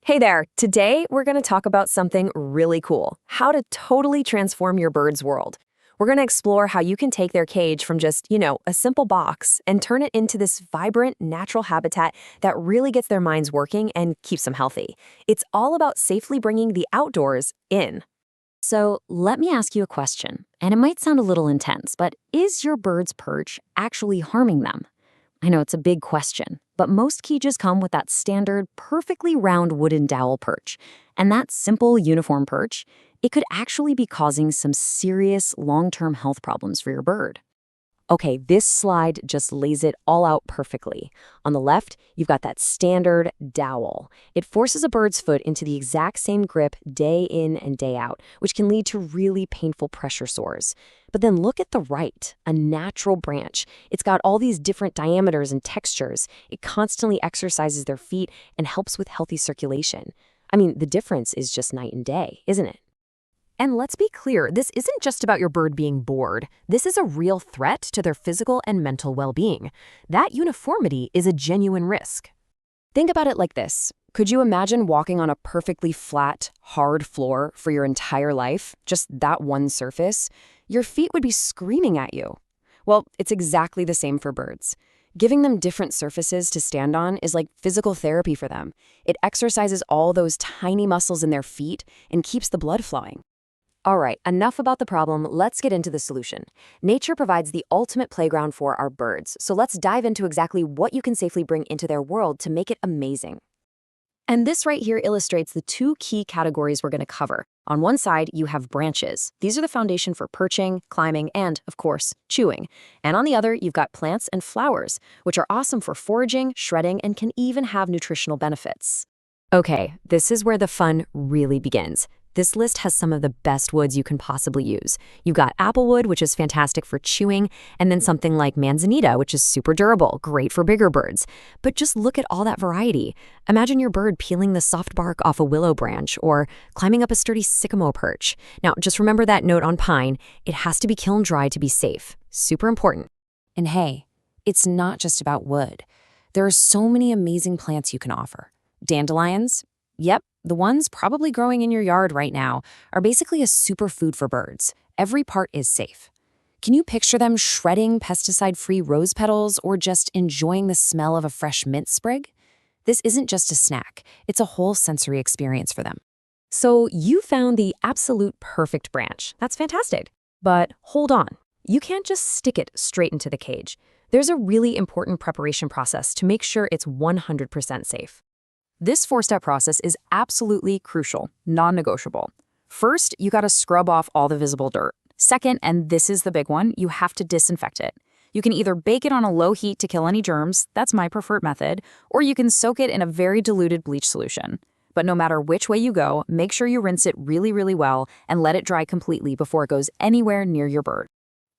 Hey there! Today, we're going to talk about something really cool, how to totally transform your bird's world. We're going to explore how you can take their cage from just, a simple box and turn it into this vibrant, natural habitat that really gets their minds working and keeps them healthy. It's all about safely bringing the outdoors in. So let me ask you a question, and it might sound a little intense, but is your bird's perch actually harming them? I know it's a big question, but most cages come with that standard, perfectly round wooden dowel perch. And that simple, uniform perch, it could actually be causing some serious long-term health problems for your bird. Okay, this slide just lays it all out perfectly. On the left, you've got that standard dowel. It forces a bird's foot into the exact same grip day in and day out, which can lead to really painful pressure sores. But then look at the right, a natural branch. It's got all these different diameters and textures. It constantly exercises their feet and helps with healthy circulation. I mean, the difference is just night and day, isn't it? And let's be clear, this isn't just about your bird being bored. This is a real threat to their physical and mental well-being. That uniformity is a genuine risk. Think about it like this. Could you imagine walking on a perfectly flat, hard floor for your entire life, just that one surface? Your feet would be screaming at you. Well, it's exactly the same for birds. Giving them different surfaces to stand on is like physical therapy for them. It exercises all those tiny muscles in their feet and keeps the blood flowing. All right, enough about the problem. Let's get into the solution. Nature provides the ultimate playground for our birds, so let's dive into exactly what you can safely bring into their world to make it amazing. And this right here illustrates the two key categories we're going to cover. On one side, you have branches. These are the foundation for perching, climbing, and, of course, chewing. And on the other, you've got plants and flowers, which are awesome for foraging, shredding, and can even have nutritional benefits. Okay, this is where the fun really begins. This list has some of the best woods you can possibly use. You've got applewood, which is fantastic for chewing, and then something like manzanita, which is super durable, great for bigger birds. But just look at all that variety. Imagine your bird peeling the soft bark off a willow branch or climbing up a sturdy sycamore perch. Now, just remember that note on pine. It has to be kiln dry to be safe. Super important. And hey, it's not just about wood. There are so many amazing plants you can offer. Dandelions? Yep. The ones probably growing in your yard right now are basically a superfood for birds. Every part is safe. Can you picture them shredding pesticide-free rose petals or just enjoying the smell of a fresh mint sprig? This isn't just a snack. It's a whole sensory experience for them. So you found the absolute perfect branch. That's fantastic. But hold on. You can't just stick it straight into the cage. There's a really important preparation process to make sure it's 100% safe. This four-step process is absolutely crucial, non-negotiable. First, you gotta scrub off all the visible dirt. Second, and this is the big one, you have to disinfect it. You can either bake it on a low heat to kill any germs, that's my preferred method, or you can soak it in a very diluted bleach solution. But no matter which way you go, make sure you rinse it really, really well and let it dry completely before it goes anywhere near your bird.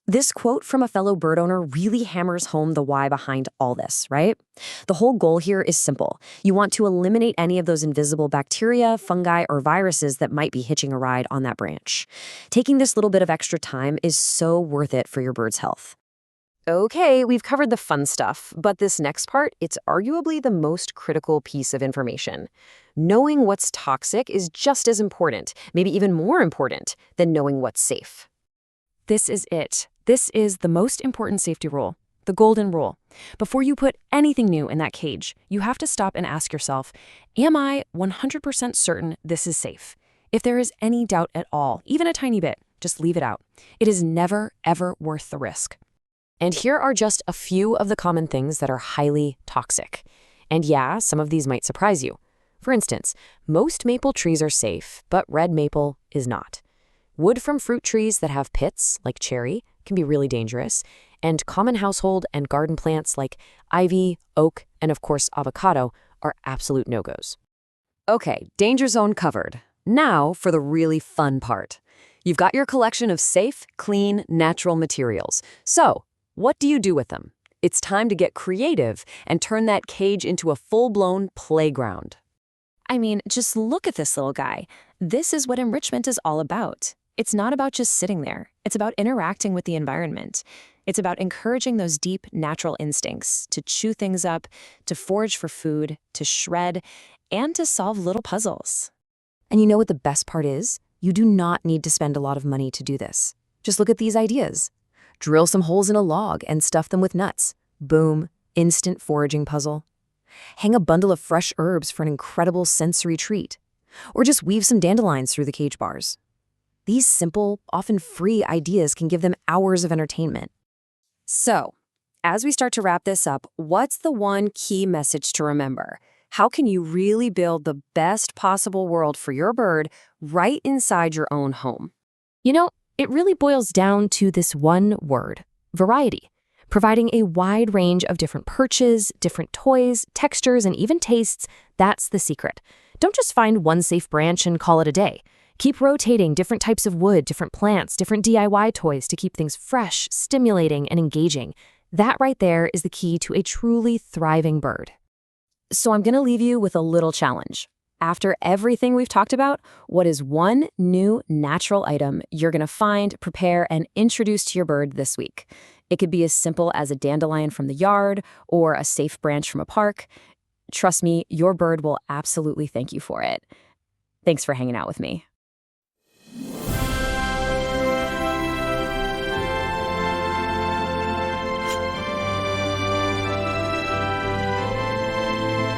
This quote from a fellow bird owner really hammers home the why behind all this, right? The whole goal here is simple. You want to eliminate any of those invisible bacteria, fungi, or viruses that might be hitching a ride on that branch. Taking this little bit of extra time is so worth it for your bird's health. Okay, we've covered the fun stuff, but this next part, it's arguably the most critical piece of information. Knowing what's toxic is just as important, maybe even more important, than knowing what's safe. This is it. This is the most important safety rule, the golden rule. Before you put anything new in that cage, you have to stop and ask yourself, am I 100% certain this is safe? If there is any doubt at all, even a tiny bit, just leave it out. It is never, ever worth the risk. And here are just a few of the common things that are highly toxic. And yeah, some of these might surprise you. For instance, most maple trees are safe, but red maple is not. Wood from fruit trees that have pits, like cherry, can be really dangerous, and common household and garden plants like ivy, oak, and of course avocado are absolute no-goes. Okay, danger zone covered. Now for the really fun part. You've got your collection of safe, clean, natural materials. So, what do you do with them? It's time to get creative and turn that cage into a full-blown playground. I mean, just look at this little guy. This is what enrichment is all about. It's not about just sitting there. It's about interacting with the environment. It's about encouraging those deep, natural instincts to chew things up, to forage for food, to shred, and to solve little puzzles. And you know what the best part is? You do not need to spend a lot of money to do this. Just look at these ideas. Drill some holes in a log and stuff them with nuts. Boom, instant foraging puzzle. Hang a bundle of fresh herbs for an incredible sensory treat. Or just weave some dandelions through the cage bars. These simple, often free ideas can give them hours of entertainment. So, as we start to wrap this up, what's the one key message to remember? How can you really build the best possible world for your bird right inside your own home? You know, it really boils down to this one word, variety. Providing a wide range of different perches, different toys, textures, and even tastes, that's the secret. Don't just find one safe branch and call it a day. Keep rotating different types of wood, different plants, different DIY toys to keep things fresh, stimulating, and engaging. That right there is the key to a truly thriving bird. So I'm going to leave you with a little challenge. After everything we've talked about, what is one new natural item you're going to find, prepare, and introduce to your bird this week? It could be as simple as a dandelion from the yard or a safe branch from a park. Trust me, your bird will absolutely thank you for it. Thanks for hanging out with me.